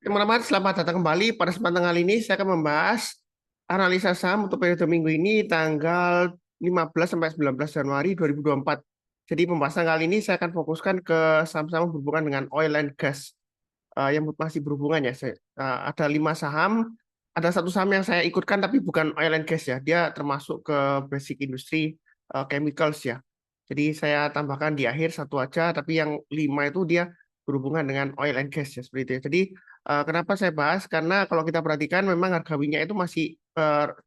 Teman-teman, selamat datang kembali. Pada kesempatan kali ini saya akan membahas analisa saham untuk periode minggu ini tanggal 15 sampai 19 Januari 2024. Jadi pembahasan kali ini saya akan fokuskan ke saham-saham berhubungan dengan oil and gas yang masih berhubungan ya. Ada 5 saham, ada satu saham yang saya ikutkan tapi bukan oil and gas ya. Dia termasuk ke basic industry chemicals ya. Jadi saya tambahkan di akhir satu aja, tapi yang 5 itu dia berhubungan dengan oil and gas ya seperti itu ya. Jadi kenapa saya bahas? Karena kalau kita perhatikan memang harga minyak itu masih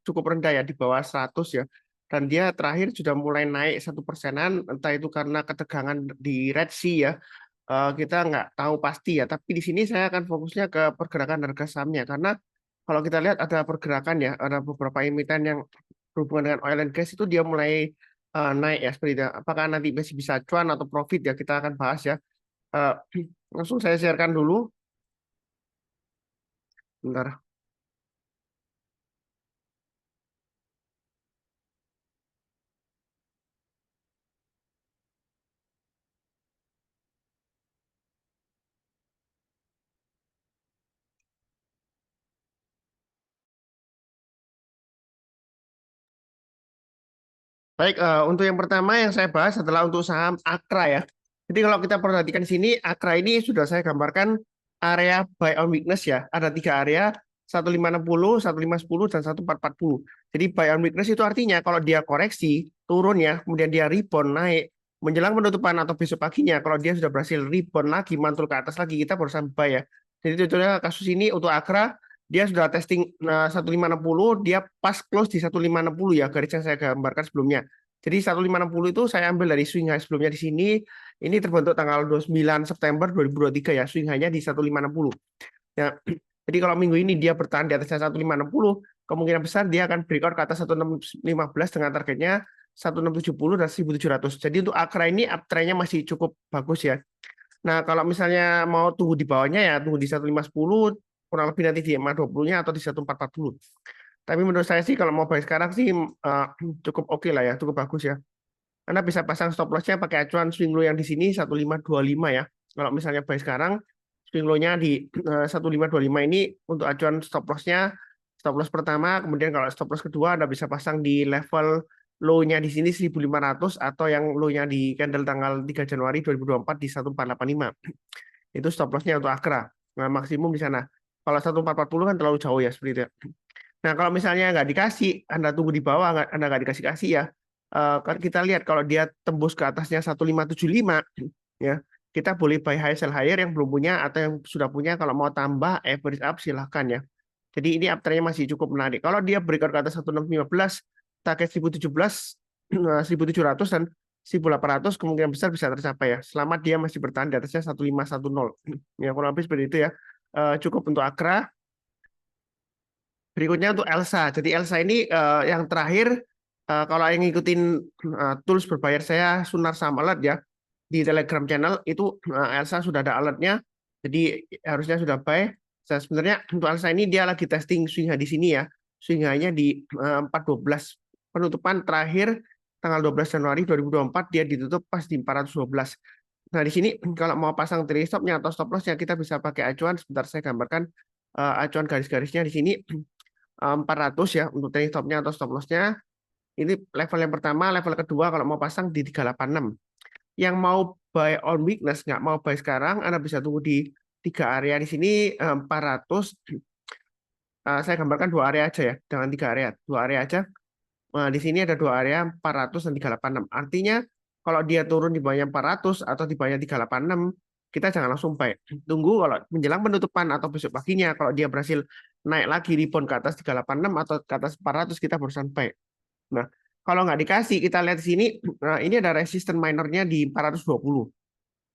cukup rendah ya, di bawah 100 ya. Dan dia terakhir sudah mulai naik 1%-an, entah itu karena ketegangan di Red Sea ya. Kita nggak tahu pasti ya, tapi di sini saya akan fokusnya ke pergerakan harga sahamnya. Karena kalau kita lihat ada pergerakan ya, ada beberapa emiten yang berhubungan dengan oil and gas itu dia mulai naik ya seperti itu. Apakah nanti masih bisa cuan atau profit ya, kita akan bahas ya. Eh, Langsung saya sharekan dulu. Bentar. Baik, untuk yang pertama yang saya bahas adalah untuk saham Akra ya. Jadi kalau kita perhatikan di sini, Akra ini sudah saya gambarkan area buy on weakness ya. Ada 3 area, 1560, 1510, dan 1440. Jadi buy on weakness itu artinya kalau dia koreksi, turun ya, kemudian dia rebound naik, menjelang penutupan atau besok paginya, kalau dia sudah berhasil rebound lagi, mantul ke atas lagi, kita baru sampai buy ya. Jadi contohnya kasus ini untuk Akra, dia sudah testing 1560, dia pas close di 1560 ya, garis yang saya gambarkan sebelumnya. Jadi 1560 itu saya ambil dari swing high sebelumnya di sini. Ini terbentuk tanggal 29 September 2023 ya, swing high-nya di 1560. Ya, jadi kalau minggu ini dia bertahan di atasnya 1560, kemungkinan besar dia akan breakout ke atas 1615 dengan targetnya 1670 dan 1700. Jadi untuk Akra ini uptrend-nya masih cukup bagus ya. Nah, kalau misalnya mau tunggu di bawahnya ya tunggu di 1510, kurang lebih nanti di EMA 20-nya atau di 1440. Tapi menurut saya sih kalau mau buy sekarang sih cukup oke lah ya, cukup bagus ya. Anda bisa pasang stop loss-nya pakai acuan swing low yang di sini 1525 ya. Kalau misalnya buy sekarang, swing low-nya di 1525 ini untuk acuan stop loss pertama, kemudian kalau stop loss kedua Anda bisa pasang di level low-nya di sini 1500 atau yang low-nya di candle tanggal 3 Januari 2024 di 1485. Itu stop loss-nya untuk Akra. Nah, maksimum di sana. Kalau 1440 kan terlalu jauh ya seperti itu ya. Nah, kalau misalnya nggak dikasih, Anda tunggu di bawah, Anda nggak dikasih-kasih ya, kan kita lihat kalau dia tembus ke atasnya 1575, ya, kita boleh buy high sell higher yang belum punya atau yang sudah punya, kalau mau tambah average up silahkan ya. Jadi ini uptrend-nya masih cukup menarik. Kalau dia breakout ke atas 1615, target 1017, 1700 dan 1800 kemungkinan besar bisa tercapai ya. Selama dia masih bertahan di atasnya 1510. Ya, kurang lebih seperti itu ya. Cukup untuk Akra. Berikutnya untuk Elsa. Jadi Elsa ini yang terakhir, kalau yang ngikutin tools berbayar saya Sunar Saham Alert ya, di Telegram channel itu Elsa sudah ada alertnya, jadi harusnya sudah buy. Sebenarnya untuk Elsa ini dia lagi testing swing high di sini ya, swing high-nya di 412. Penutupan terakhir tanggal 12 Januari 2024 dia ditutup pas di 412. Nah di sini kalau mau pasang trailing stop-nya atau stop loss-nya kita bisa pakai acuan. Sebentar saya gambarkan acuan garis-garisnya di sini. 400 ya untuk trailing stop-nya atau stop loss-nya. Ini level yang pertama, level kedua kalau mau pasang di 386. Yang mau buy on weakness, nggak mau buy sekarang, Anda bisa tunggu di 3 area di sini 400. Saya gambarkan 2 area aja ya, jangan 3 area, 2 area aja. Nah, di sini ada 2 area 400 dan 386. Artinya kalau dia turun di bawahnya 400 atau di bawahnya 386, kita jangan langsung buy. Tunggu kalau menjelang penutupan atau besok paginya, kalau dia berhasil naik lagi rebound ke atas 386 atau ke atas 400, kita barusan buy. Nah, kalau nggak dikasih, kita lihat di sini, nah ini ada resisten minornya di 420.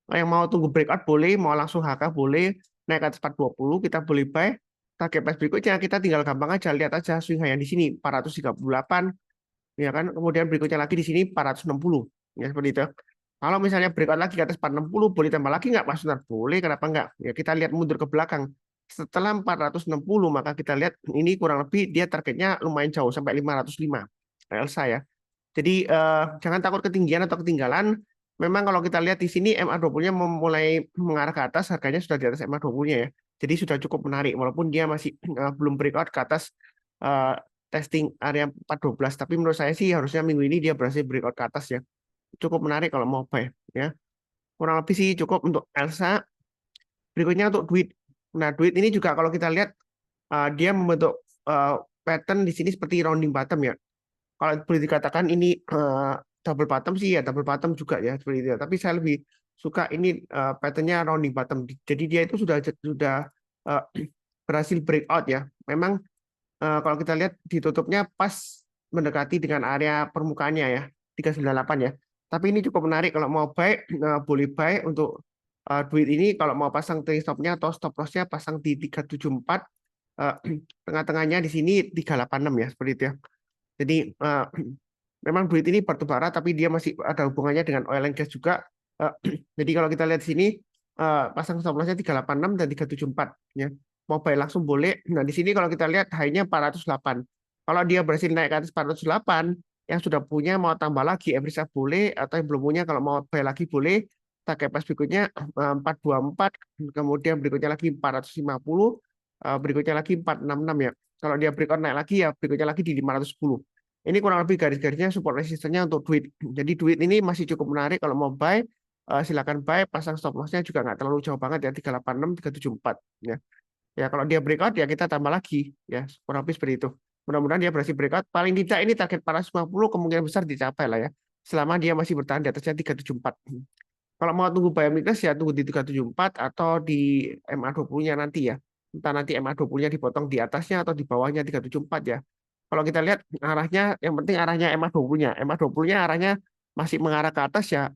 Nah, yang mau tunggu breakout boleh, mau langsung HK boleh, naik ke atas 420, kita boleh buy. Target price berikutnya kita tinggal gampang aja, lihat aja swing high yang di sini 438, ya kan, kemudian berikutnya lagi di sini 460 ya seperti itu. Kalau misalnya breakout lagi ke atas 460 boleh tambah lagi nggak Mas Sunar? Boleh, kenapa nggak ya, kita lihat mundur ke belakang setelah 460 maka kita lihat ini kurang lebih dia targetnya lumayan jauh sampai 505 Elsa ya. Jadi jangan takut ketinggian atau ketinggalan, memang kalau kita lihat di sini MA20-nya mulai mengarah ke atas, harganya sudah di atas MA20-nya ya. Jadi sudah cukup menarik walaupun dia masih belum breakout ke atas eh, testing area 412, tapi menurut saya sih harusnya minggu ini dia berhasil breakout ke atas ya. Cukup menarik kalau mau buy ya. Kurang lebih sih cukup untuk Elsa. Berikutnya untuk duit. Nah, duit ini juga kalau kita lihat dia membentuk pattern di sini seperti rounding bottom ya. Kalau boleh dikatakan ini double bottom sih ya, double bottom juga ya seperti itu. Tapi saya lebih suka ini patternnya rounding bottom. Jadi dia itu sudah uh, berhasil breakout ya. Memang kalau kita lihat ditutupnya pas mendekati dengan area permukaannya ya, 398 ya. Tapi ini cukup menarik kalau mau buy, boleh buy untuk duit ini kalau mau pasang trailing stop-nya atau stop loss-nya pasang di 374, tengah-tengahnya di sini 386 ya, seperti itu ya. Jadi memang duit ini batu bara tapi dia masih ada hubungannya dengan oil and gas juga. Jadi kalau kita lihat di sini pasang stop loss-nya 386 dan 374 ya. Mau buy langsung boleh. Nah, di sini kalau kita lihat high-nya 408. Kalau dia berhasil naik ke atas 408, yang sudah punya mau tambah lagi average boleh, atau yang belum punya kalau mau buy lagi boleh. Target price berikutnya 424, kemudian berikutnya lagi 450, berikutnya lagi 466 ya. Kalau dia breakout naik lagi ya berikutnya lagi di 510. Ini kurang lebih garis-garisnya support resistennya untuk duit. Jadi duit ini masih cukup menarik kalau mau buy, silakan buy, pasang stop loss-nya juga nggak terlalu jauh banget ya, 386, 374 ya. Ya kalau dia breakout ya kita tambah lagi ya, kurang lebih seperti itu. Mudah-mudahan dia berhasil breakout. Paling tidak ini target 450 kemungkinan besar dicapai lah ya. Selama dia masih bertahan di atasnya 374. Kalau mau tunggu buy weakness ya tunggu di 374 atau di MA20-nya nanti ya. Entah nanti MA20-nya dipotong di atasnya atau di bawahnya 374 ya. Kalau kita lihat arahnya, yang penting arahnya MA20-nya. MA20-nya arahnya masih mengarah ke atas ya.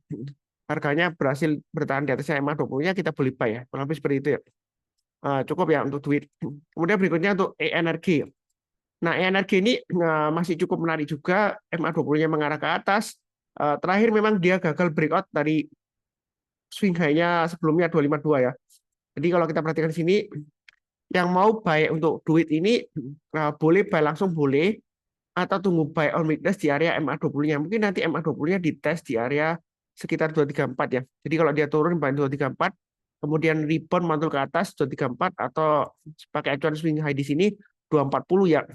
Harganya berhasil bertahan di atasnya MA20-nya, kita beli buy ya. Kurang lebih seperti itu ya. Cukup ya untuk duit. Kemudian berikutnya untuk e-energi. Nah, e-energi ini masih cukup menarik juga. MA20-nya mengarah ke atas. Terakhir memang dia gagal breakout dari swing high-nya sebelumnya 252 ya. Jadi kalau kita perhatikan di sini, yang mau buy untuk duit ini boleh buy langsung boleh, atau tunggu buy on weakness di area MA20-nya. Mungkin nanti MA20-nya dites di area sekitar 234 ya. Jadi kalau dia turun buy 234, kemudian rebound mantul ke atas 234 atau pakai acuan swing high di sini 240 ya.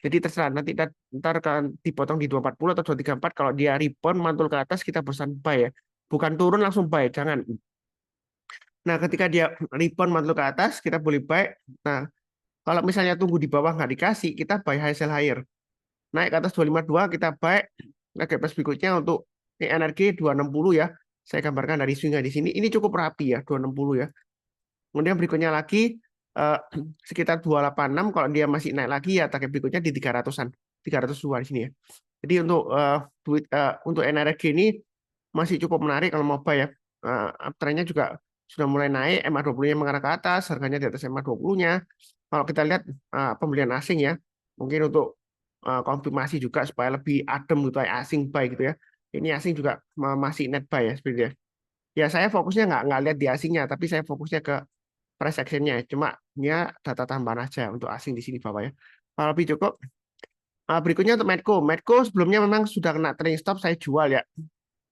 Jadi terserah nanti ntar akan dipotong di 240 atau 234. Kalau dia rebound mantul ke atas kita pesan buy ya. Bukan turun langsung buy, jangan. Nah, ketika dia rebound mantul ke atas, kita boleh buy. Nah, kalau misalnya tunggu di bawah nggak dikasih, kita buy high sell higher. Naik ke atas 252, kita buy. Target price berikutnya untuk energi 260 ya. Saya gambarkan dari swing di sini. Ini cukup rapi ya, 260 ya. Kemudian berikutnya lagi eh, sekitar 286, kalau dia masih naik lagi ya target berikutnya di 300-an. 302 di sini ya. Jadi untuk energi ini masih cukup menarik kalau mau buy ya. Uptrendnya juga sudah mulai naik, MA20-nya mengarah ke atas, harganya di atas MA20-nya. Kalau kita lihat pembelian asing ya, mungkin untuk konfirmasi juga supaya lebih adem gitu ya, asing buy gitu ya. Ini asing juga masih net buy ya seperti itu ya. Ya saya fokusnya nggak lihat di asingnya, tapi saya fokusnya ke price action-nya. Cuma ini data tambahan aja untuk asing di sini Bapak ya. Kalau lebih cukup. Berikutnya untuk Medco. Medco sebelumnya memang sudah kena trailing stop, saya jual ya.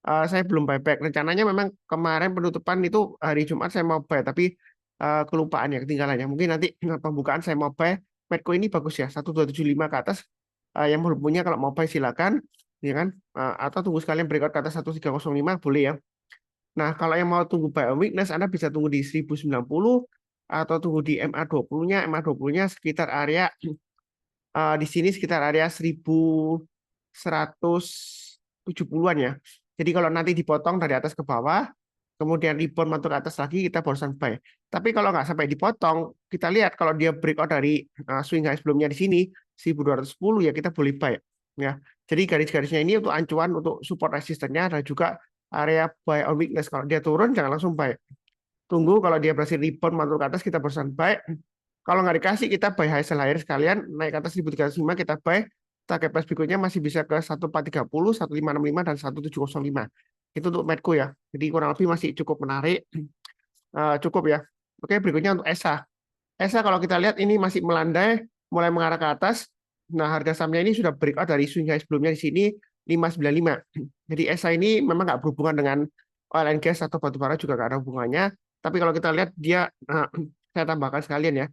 Saya belum buyback. Rencananya memang kemarin penutupan itu hari Jumat saya mau buy, tapi kelupaan ya, ketinggalan ya. Mungkin nanti pembukaan saya mau buy. Medco ini bagus ya, 1275 ke atas. Yang belum punya kalau mau buy silakan, ya kan? Atau tunggu sekalian breakout ke atas 1305 boleh ya. Nah, kalau yang mau tunggu buy on weakness, Anda bisa tunggu di 1090 atau tunggu di MA20-nya. MA20-nya sekitar area di sini sekitar area 1170-an ya. Jadi kalau nanti dipotong dari atas ke bawah, kemudian rebound mantul ke atas lagi, kita barusan buy. Tapi kalau nggak sampai dipotong, kita lihat kalau dia breakout dari swing high sebelumnya di sini 1210 ya kita boleh buy ya. Jadi garis-garisnya ini untuk acuan untuk support resistennya dan juga area buy on weakness. Kalau dia turun jangan langsung buy. Tunggu kalau dia berhasil rebound mantul ke atas kita barusan buy. Kalau nggak dikasih kita buy high sell higher sekalian, naik ke atas 1305 kita buy. Target price berikutnya masih bisa ke 1430, 1565 dan 1705. Itu untuk Medco ya. Jadi kurang lebih masih cukup menarik. Cukup ya. Oke, berikutnya untuk ESA. ESA kalau kita lihat ini masih melandai, mulai mengarah ke atas. Nah, harga sahamnya ini sudah breakout dari swing high sebelumnya di sini 595. Jadi SI ini memang nggak berhubungan dengan oil and gas atau batu bara, juga nggak ada hubungannya. Tapi kalau kita lihat dia, saya tambahkan sekalian ya,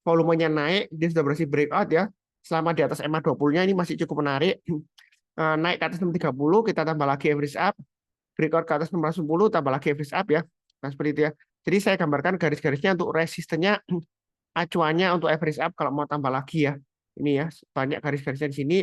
volumenya naik, dia sudah berhasil breakout ya. Selama di atas MA20-nya ini masih cukup menarik. Naik ke atas 630, kita tambah lagi average up, breakout ke atas 610, tambah lagi average up ya. Nah, seperti itu ya. Jadi saya gambarkan garis-garisnya untuk resistennya, acuannya untuk average up kalau mau tambah lagi ya. Ini ya, banyak garis-garisnya di sini.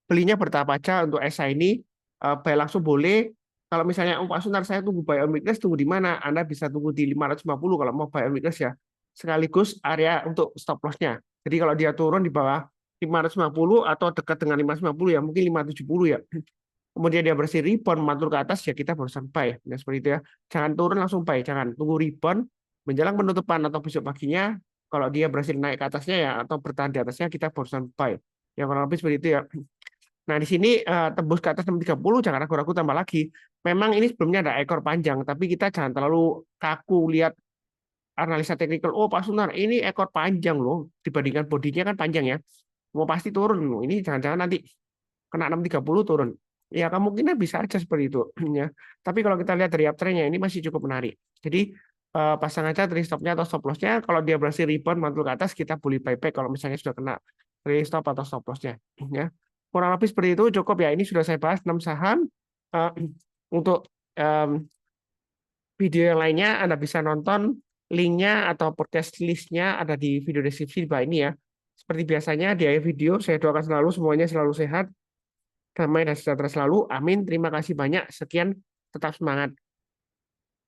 Belinya bertahap aja untuk SI ini, buy langsung boleh. Kalau misalnya Pak Sunar saya tunggu buy on weakness, tunggu di mana? Anda bisa tunggu di 550 kalau mau buy on weakness ya. Sekaligus area untuk stop loss-nya. Jadi kalau dia turun di bawah 550 atau dekat dengan 550 ya, mungkin 570 ya. Kemudian dia bersih rebound mantul ke atas ya, kita barusan buy. Nah, seperti itu ya. Jangan turun langsung buy, jangan tunggu rebound menjelang penutupan atau besok paginya. Kalau dia berhasil naik ke atasnya ya, atau bertahan di atasnya, kita barusan buy. Ya kurang lebih seperti itu ya. Nah, di sini tembus ke atas 630, jangan ragu-ragu tambah lagi. Memang ini sebelumnya ada ekor panjang, tapi kita jangan terlalu kaku lihat analisa teknikal. Oh, Pak Sunar, ini ekor panjang loh, dibandingkan bodinya kan panjang ya. Mau pasti turun loh. Ini jangan-jangan nanti kena 630 turun. Ya, kemungkinan bisa aja seperti itu ya. Tapi kalau kita lihat dari uptrend-nya ini masih cukup menarik. Jadi pasang aja trade stop-nya atau stop loss-nya. Kalau dia berhasil rebound mantul ke atas, kita boleh buyback kalau misalnya sudah kena trade stop atau stop loss-nya ya. Kurang lebih seperti itu cukup ya. Ini sudah saya bahas 6 saham. Eh, untuk video yang lainnya Anda bisa nonton, linknya atau podcast listnya ada di video deskripsi di bawah ini ya. Seperti biasanya di akhir video saya doakan selalu semuanya selalu sehat, damai dan sejahtera selalu. Amin. Terima kasih banyak. Sekian, tetap semangat.